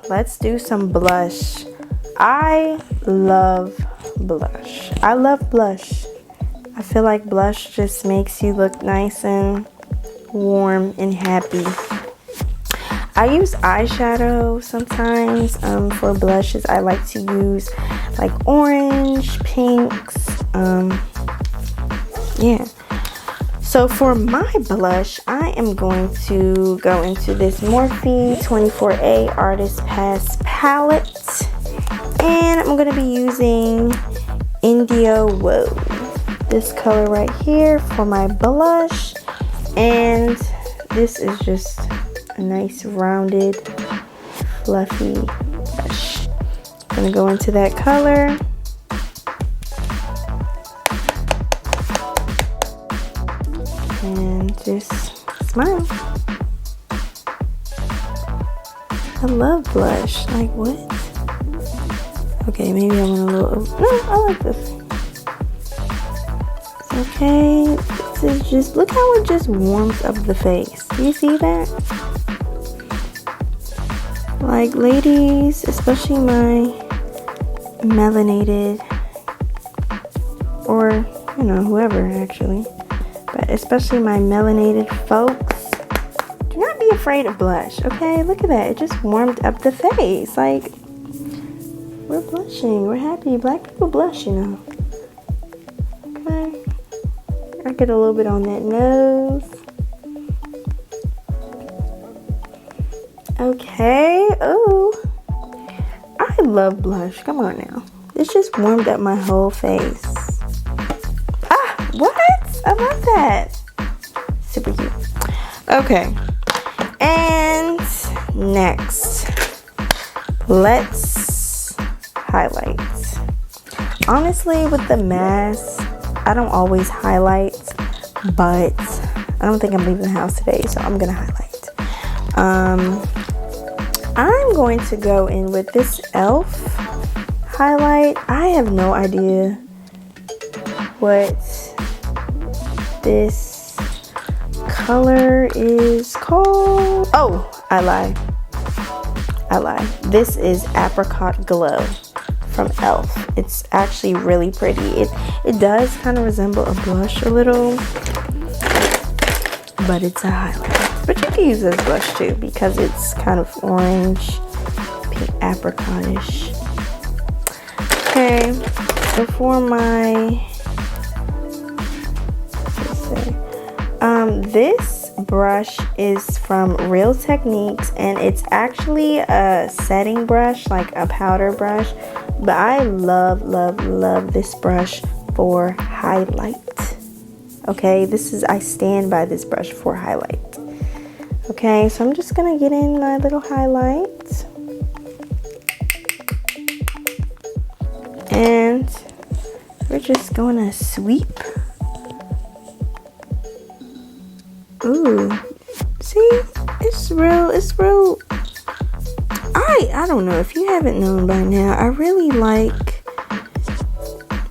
let's do some blush. I love blush. I love blush. I feel like blush just makes you look nice and warm and happy. I use eyeshadow sometimes for blushes. I like to use like orange, pinks, yeah. So for my blush, I am going to go into this Morphe 24A Artist Pass palette. And I'm going to be using Indio Whoa. This color right here for my blush. And this is just a nice rounded, fluffy brush. I'm going to go into that color. And just smile. I love blush. Like what? Okay, maybe I want a little. No, I like this. It's okay. This is just, look how it just warms up the face. Do you see that? Like ladies, especially my melanated, or you know, whoever actually. But especially my melanated folks, do not be afraid of blush, okay? Look at that. It just warmed up the face. Like, we're blushing. We're happy. Black people blush, you know. Okay. I get a little bit on that nose. Okay. Oh, I love blush. Come on now. This just warmed up my whole face. Ah, what? I love that. Super cute. Okay. And next, let's highlight. Honestly, with the mask, I don't always highlight, but I don't think I'm leaving the house today, so I'm gonna highlight. I'm going to go in with this e.l.f. highlight. I have no idea what this color is called. Oh, I lied. This is Apricot Glow from e.l.f. It's actually really pretty. It does kind of resemble a blush a little, but it's a highlight. But you can use this blush too because it's kind of orange, pink, apricot-ish. Okay, so for my this brush is from Real Techniques, and it's actually a setting brush, like a powder brush, but I love this brush for highlight. Okay, I stand by this brush for highlight. Okay, so I'm just gonna get in my little highlight, and we're just gonna sweep. Ooh, see, it's real. I don't know if you haven't known by now, I really like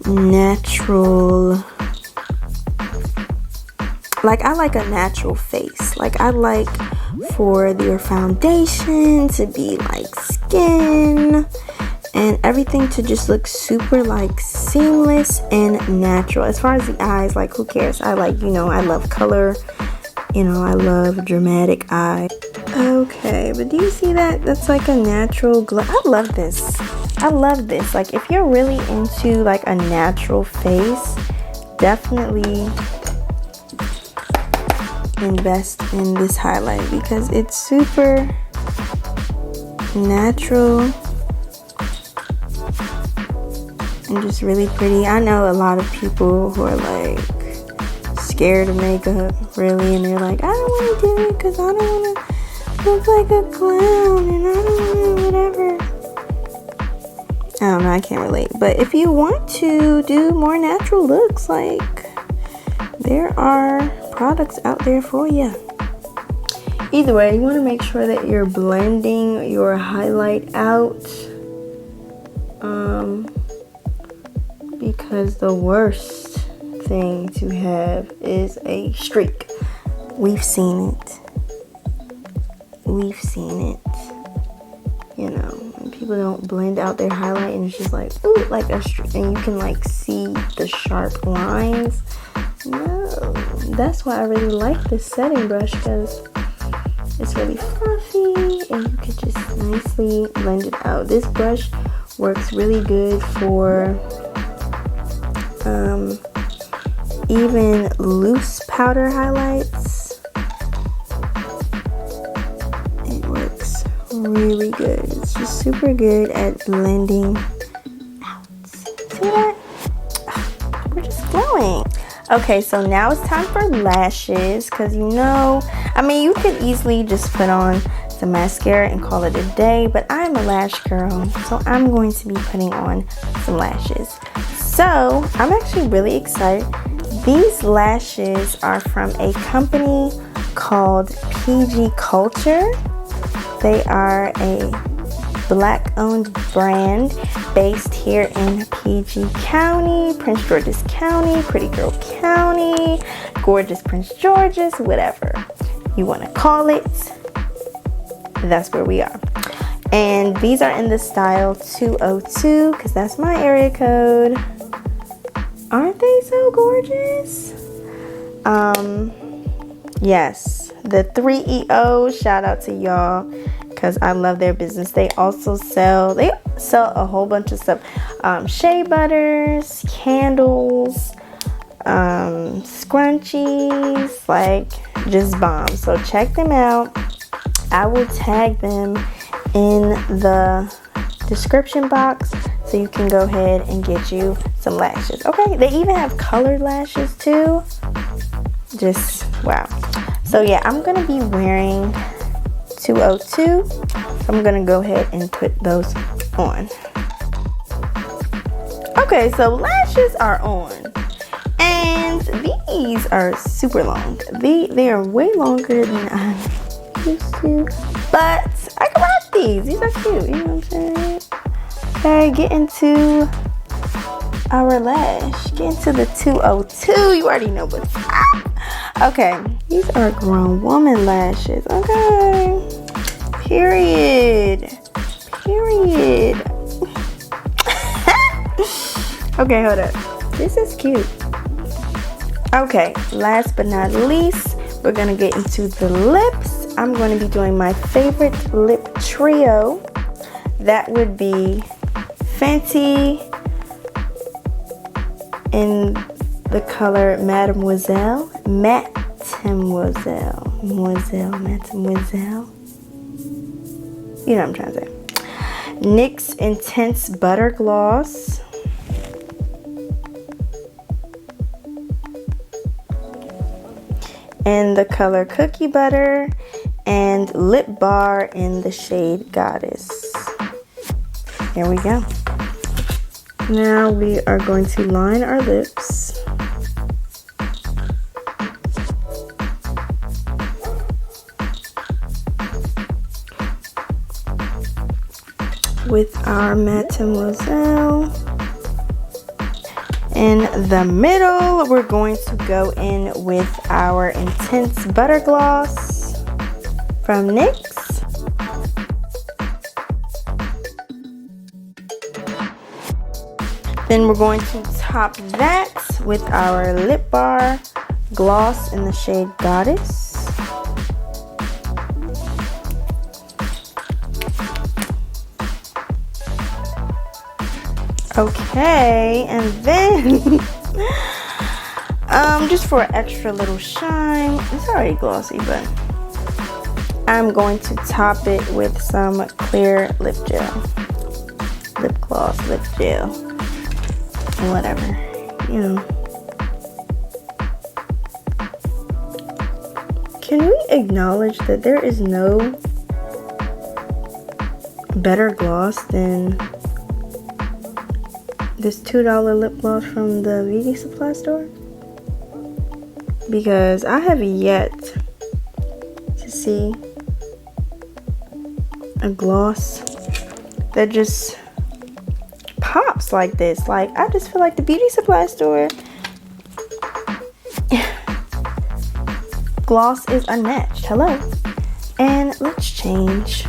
natural, like I like a natural face. Like I like for your foundation to be like skin and everything to just look super like seamless and natural. As far as the eyes, like who cares? I like, you know, I love color. You know, I love dramatic eye. Okay, but do you see that? That's like a natural glow. I love this. Like if you're really into like a natural face, definitely invest in this highlight because it's super natural and just really pretty. I know a lot of people who are like scared of makeup, really, and they're like, I don't want to do it because I don't want to look like a clown and I don't want to whatever. I don't know, I can't relate. But if you want to do more natural looks, like there are products out there for you. Either way, you want to make sure that you're blending your highlight out, because the worst thing to have is a streak. We've seen it. you know, when people don't blend out their highlight and it's just like, ooh, like a streak, and you can like see the sharp lines. No, that's why I really like this setting brush, because it's really fluffy and you can just nicely blend it out. This brush works really good for even loose powder highlights. It works really good. It's just super good at blending out. See that? We're just glowing. Okay, so now it's time for lashes, because you know, I mean, you could easily just put on some mascara and call it a day, but I'm a lash girl, so I'm going to be putting on some lashes. So I'm actually really excited. These lashes are from a company called PG Culture. They are a Black-owned brand based here in PG County, Prince George's County, Pretty Girl County, Gorgeous Prince George's, whatever you want to call it. That's where we are. And these are in the style 202, because that's my area code. Aren't they so gorgeous? Yes, the 3EO, shout out to y'all, because I love their business. They also sell a whole bunch of stuff. Shea butters, candles, scrunchies, like just bomb. So check them out. I will tag them in the description box so you can go ahead and get you some lashes. Okay, they even have colored lashes too. Just wow. So yeah, I'm gonna be wearing 202. I'm gonna go ahead and put those on. Okay, so lashes are on, and these are super long. They are way longer than I'm used to, but I can rock these. These are cute, you know what I'm saying? Okay, get into our lash. Get into the 202. You already know what's up. Okay, these are grown woman lashes. Okay, period. Okay, hold up. This is cute. Okay, last but not least, we're gonna get into the lips. I'm going to be doing my favorite lip trio. That would be Fenty in the color Mademoiselle. You know what I'm trying to say. NYX Intense Butter Gloss. In the color Cookie Butter, and Lip Bar in the shade Goddess. Here we go. Now we are going to line our lips. With our Mademoiselle. In the middle, we're going to go in with our Intense Butter Gloss from NYX. Then we're going to top that with our Lip Bar Gloss in the shade Goddess. Okay, and then just for an extra little shine, it's already glossy, but I'm going to top it with some clear lip gel, lip gloss, lip gel, whatever, you know. Can we acknowledge that there is no better gloss than this $2 lip gloss from the beauty supply store? Because I have yet to see a gloss that just pops like this. Like, I just feel like the beauty supply store gloss is unmatched. Hello. And let's change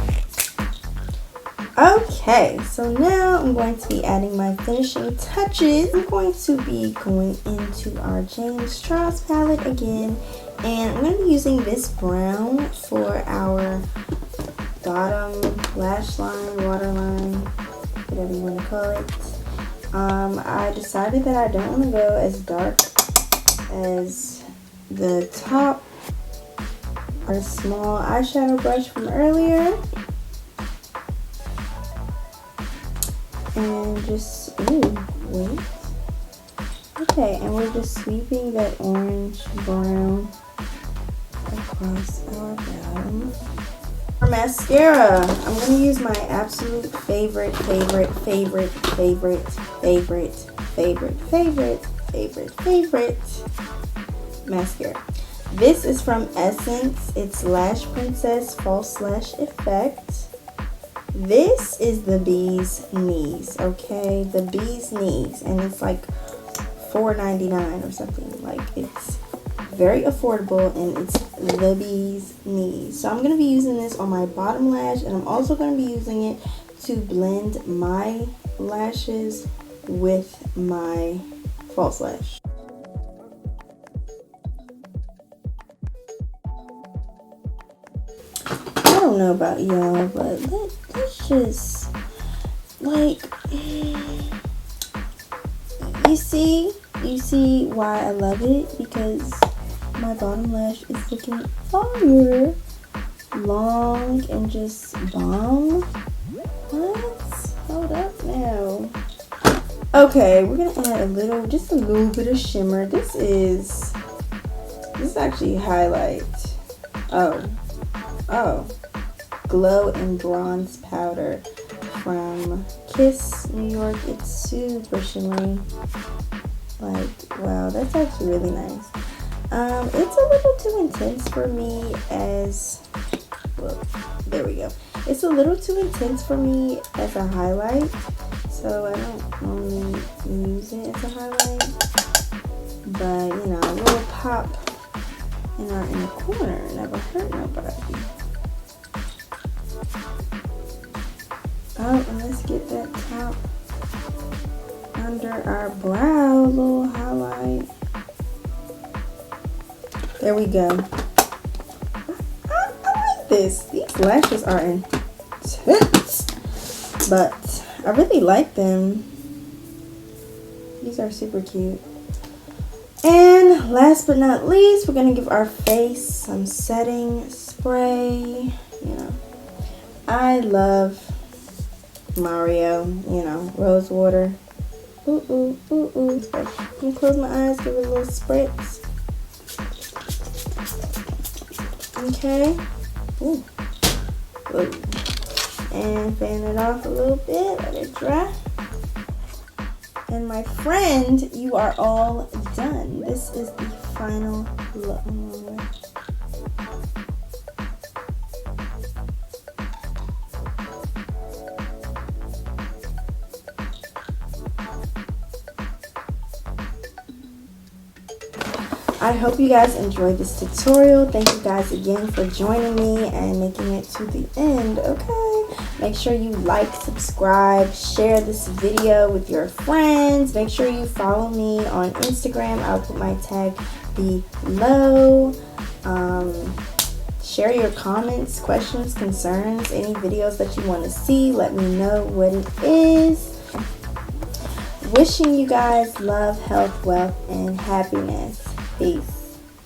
Okay, so now I'm going to be adding my finishing touches. I'm going to be going into our James Charles palette again, and I'm going to be using this brown for our bottom lash line, waterline, whatever you want to call it. I decided that I don't want to go as dark as the top or small eyeshadow brush from earlier. And just, wait. Okay, and we're just sweeping that orange brown across our bottom. For mascara, I'm going to use my absolute favorite mascara. This is from Essence. It's Lash Princess False Lash Effect. This is the bee's knees, okay? The bee's knees, and it's like $4.99 or something. Like, it's very affordable, and it's the bee's knees. So I'm going to be using this on my bottom lash, and I'm also going to be using it to blend my lashes with my false lash. I don't know about y'all, but let's just, like, you see why I love it, because my bottom lash is looking fire, long, and just bomb. What? Hold up now. Okay, we're gonna add just a little bit of shimmer. This is actually highlight. Oh. Glow and Bronze Powder from Kiss New York. It's super shimmery. Like, wow, that's actually really nice. It's a little too intense for me there we go. It's a little too intense for me as a highlight, so I don't normally use it as a highlight. But, you know, a little pop in the corner never hurt nobody. Oh, and let's get that top under our brow, little highlight. There we go. I like this. These lashes are intense, but I really like them. These are super cute. And last but not least, we're gonna give our face some setting spray. You know, I love Mario, you know, rose water. Ooh. Let me close my eyes, give it a little spritz. Okay. Ooh. And fan it off a little bit, let it dry. And my friend, you are all done. This is the final look. I hope you guys enjoyed this tutorial. Thank you guys again for joining me and making it to the end, okay? Make sure you like, subscribe, share this video with your friends. Make sure you follow me on Instagram. I'll put my tag below. Share your comments, questions, concerns, any videos that you want to see. Let me know what it is. Wishing you guys love, health, wealth, and happiness. Peace.